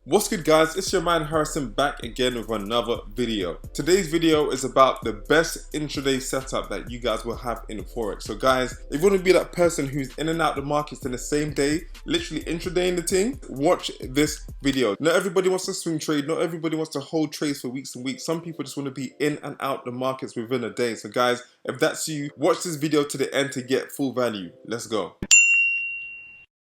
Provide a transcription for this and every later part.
What's good, guys? It's your man Harrison back again with another video. Today's video is about the best intraday setup that you guys will have in Forex. So guys, if you want to be that person who's in and out the markets in the same day, literally intradaying the thing, watch this video. Not everybody wants to swing trade, not everybody wants to hold trades for weeks and weeks. Some people just want to be in and out the markets within a day. So guys, if that's you, watch this video to the end to get full value. Let's go.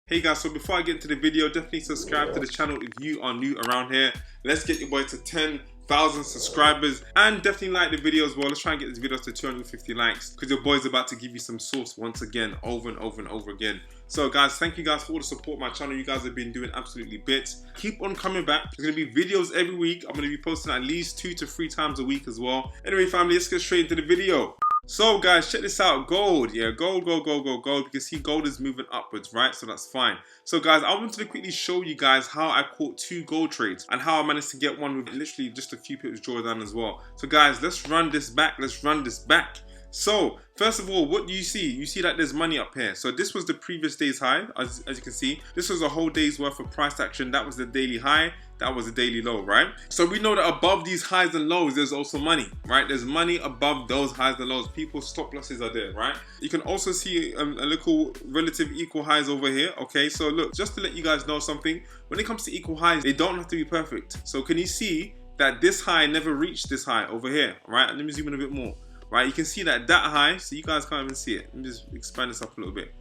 Hey guys, so before I get into the video, definitely subscribe to the channel if you are new around here. Let's get your boy to 10,000 subscribers, and definitely like the video as well. Let's try and get this video to 250 likes because your boy's about to give you some sauce once again, over and over and over again. So guys, thank you guys for all the support my channel. You guys have been doing absolutely bits. Keep on coming back. There's gonna be videos every week. I'm gonna be posting at least 2 to 3 times a week as well. Anyway family, let's get straight into the video. So guys, check this out. Gold, yeah, gold. You can see gold is moving upwards, right? So that's fine. So guys, I wanted to quickly show you guys how I caught 2 gold trades and how I managed to get one with literally just a few pips drawdown as well. So guys, let's run this back. So first of all, what do you see? You see that there's money up here. So this was the previous day's high, as you can see. This was a whole day's worth of price action. That was the daily high. That was the daily low, right? So we know that above these highs and lows, there's also money, right? There's money above those highs and lows. People's stop losses are there, right? You can also see a little relative equal highs over here, okay? So look, just to let you guys know something, when it comes to equal highs, they don't have to be perfect. So can you see that this high never reached this high over here, right? Let me zoom in a bit more, right? You can see that high, so you guys can't even see it. Let me just expand this up a little bit.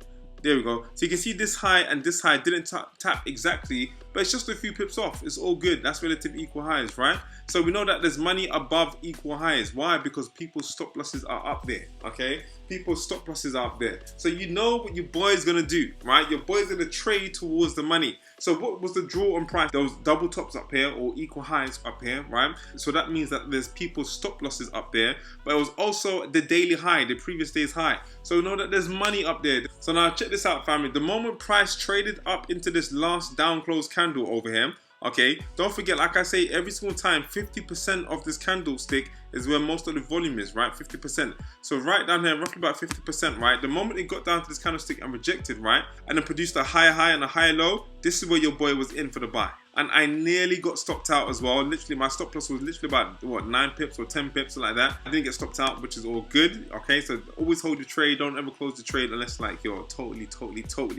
There we go. So you can see this high and this high didn't tap exactly, but it's just a few pips off. It's all good. That's relative equal highs, right? So we know that there's money above equal highs. Why? Because people's stop losses are up there, okay? People's stop losses are up there. So you know what your boy is going to do, right? Your boy is going to trade towards the money. So what was the draw on price? There was double tops up here or equal highs up here, right? So that means that there's people's stop losses up there, but it was also the daily high, the previous day's high. So we know that there's money up there. So now check this out, family. The moment price traded up into this last down close candle over here, okay, don't forget, like I say every single time, 50% of this candlestick is where most of the volume is, right? 50%. So right down here, roughly about 50%, right? The moment it got down to this candlestick and rejected, right? And then produced a higher high and a higher low, this is where your boy was in for the buy. And I nearly got stopped out as well. Literally, my stop loss was literally about, what, 9 pips or 10 pips, something like that. I didn't get stopped out, which is all good, okay? So always hold your trade. Don't ever close the trade unless, like, you're totally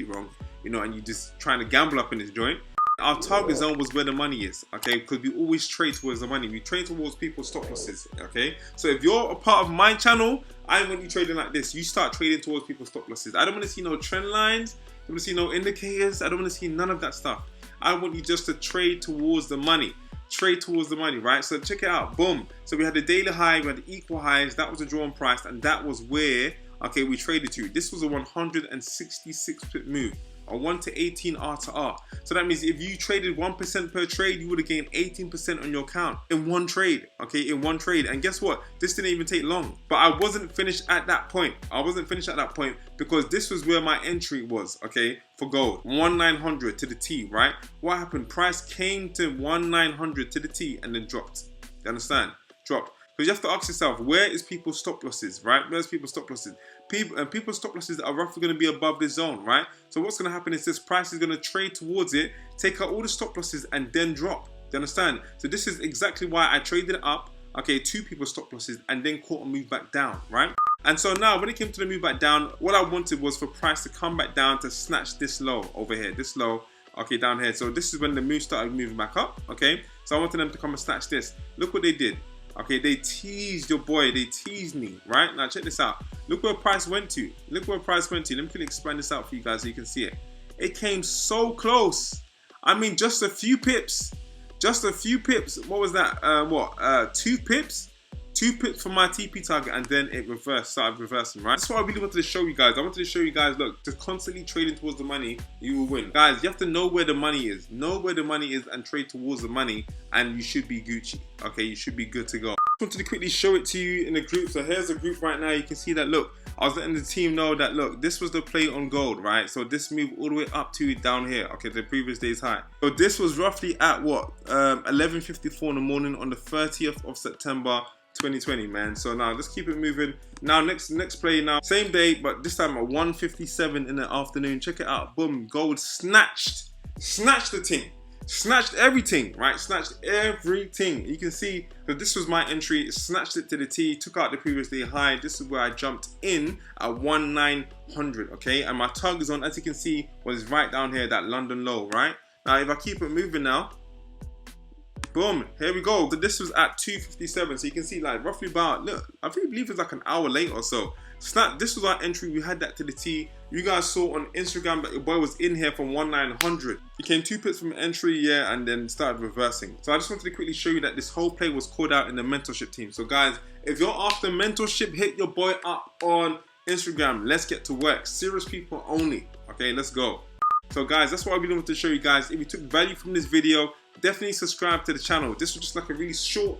wrong, you know, and you're just trying to gamble up in this joint. Our target zone was where the money is, okay? Because we always trade towards the money. We trade towards people's stop losses, okay? So if you're a part of my channel, I want you trading like this. You start trading towards people's stop losses. I don't want to see no trend lines. I don't want to see no indicators. I don't want to see none of that stuff. I want you just to trade towards the money. Trade towards the money, right? So check it out. Boom. So we had the daily high, we had the equal highs. That was the drawn price, and that was where, okay, we traded to. This was a 166 pip move. A 1 to 18 R to R. So that means if you traded 1% per trade, you would have gained 18% on your account in one trade, okay, in one trade. And guess what? This didn't even take long. But I wasn't finished at that point. Because this was where my entry was, okay, for gold. 1,900 to the T, right? What happened? Price came to 1,900 to the T and then dropped. You understand? Dropped. Because you have to ask yourself, where is people's stop losses, right? Where's people's stop losses? People's stop losses are roughly going to be above this zone, right? So what's going to happen is this price is going to trade towards it, take out all the stop losses, and then drop. Do you understand? So this is exactly why I traded it up, okay, to people's stop losses, and then caught a move back down, right? And so now, when it came to the move back down, what I wanted was for price to come back down to snatch this low over here, this low, okay, down here. So this is when the move started moving back up, okay? So I wanted them to come and snatch this. Look what they did. Okay, they teased your boy. They teased me, right? Now check this out. Look where price went to. Look where price went to. Let me quickly expand this out for you guys so you can see it. It came so close. I mean, just a few pips. Just a few pips. What was that? 2 pips? 2 pips for my TP target, and then it started reversing, right? That's what I really wanted to show you guys. I wanted to show you guys, look, just constantly trading towards the money, you will win. Guys, you have to know where the money is. Know where the money is and trade towards the money, and you should be Gucci, okay? You should be good to go. I wanted to quickly show it to you in the group. So here's the group right now. You can see that, look, I was letting the team know that, look, this was the play on gold, right? So this move all the way up to down here, okay, the previous day's high. So this was roughly at what? 11:54 in the morning on the 30th of September 2020, man. So now let's keep it moving. Now next play now, same day, but this time at 1:57 in the afternoon. Check it out. Boom, gold snatched the thing. snatched everything, right? Snatched everything. You can see that this was my entry. It snatched it to the T, took out the previous day high. This is where I jumped in at 1900, okay? And my target zone, as you can see, was right down here, that London low, right? Now, if I keep it moving now, boom, here we go. So this was at 257, so you can see like roughly about, look, I really believe it's like an hour late or so. Snap, this was our entry, we had that to the T. You guys saw on Instagram that your boy was in here from 1900. He came 2 pips from entry, yeah, and then started reversing. So I just wanted to quickly show you that this whole play was called out in the mentorship team. So guys, if you're after mentorship, hit your boy up on Instagram. Let's get to work. Serious people only. Okay, let's go. So guys, that's what I really wanted to show you guys. If you took value from this video, definitely subscribe to the channel. This was just like a really short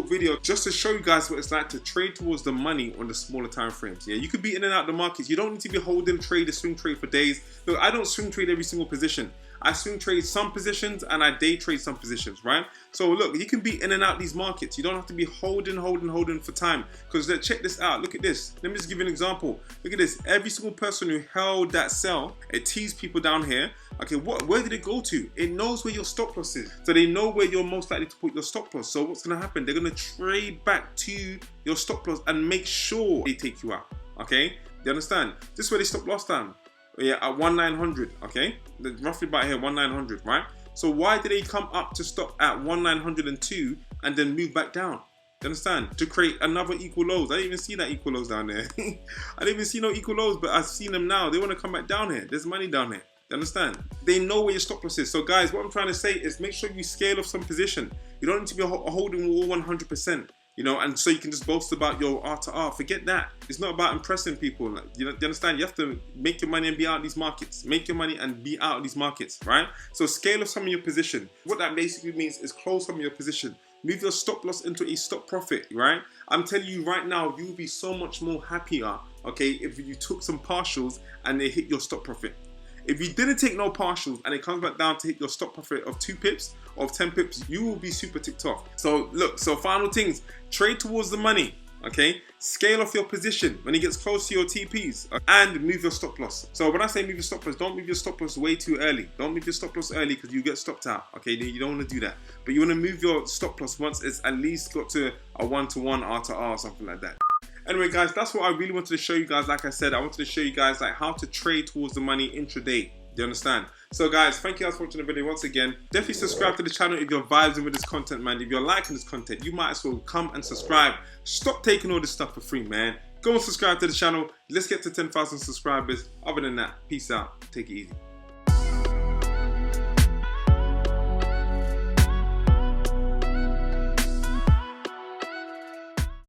video just to show you guys what it's like to trade towards the money on the smaller time frames. Yeah, you could be in and out the markets. You don't need to be holding trade, swing trade for days. Look, I don't swing trade every single position. I swing trade some positions and I day trade some positions, right? So look, you can be in and out these markets. You don't have to be holding for time. Because check this out. Look at this. Let me just give you an example. Look at this. Every single person who held that sell, it teased people down here. Okay, where did it go to? It knows where your stop loss is. So they know where you're most likely to put your stop loss. So what's going to happen? They're going to trade back to your stop loss and make sure they take you out. Okay, you understand? This is where they stopped last time. Yeah, at 1900. Okay, roughly about here, 1900, right? So why did they come up to stop at 1902 and then move back down? You understand? To create another equal lows. I didn't even see that equal lows down there. I didn't even see no equal lows, but I've seen them now. They want to come back down here. There's money down here. You understand? They know where your stop loss is. So guys, what I'm trying to say is make sure you scale off some position. You don't need to be holding all 100%. You know, and so you can just boast about your R to R. Forget that. It's not about impressing people. Like, you understand? You have to make your money and be out of these markets. Make your money and be out of these markets, right? So scale off some of your position. What that basically means is close some of your position. Move your stop loss into a stop profit, right? I'm telling you right now, you'll be so much more happier, okay, if you took some partials and they hit your stop profit. If you didn't take no partials and it comes back down to hit your stop profit of 2 pips or of 10 pips, you will be super ticked off. So look, so final things, trade towards the money, okay? Scale off your position when it gets close to your TPs and move your stop loss. So when I say move your stop loss, don't move your stop loss way too early. Don't move your stop loss early because you get stopped out, okay? You don't want to do that. But you want to move your stop loss once it's at least got to a 1-to-1 R to R or something like that. Anyway guys, that's what I really wanted to show you guys. Like I said, I wanted to show you guys like how to trade towards the money intraday. Do you understand? So guys, thank you guys for watching the video once again. Definitely subscribe to the channel if you're vibing with this content, man. If you're liking this content, you might as well come and subscribe. Stop taking all this stuff for free, man. Go and subscribe to the channel. Let's get to 10,000 subscribers. Other than that, peace out. Take it easy.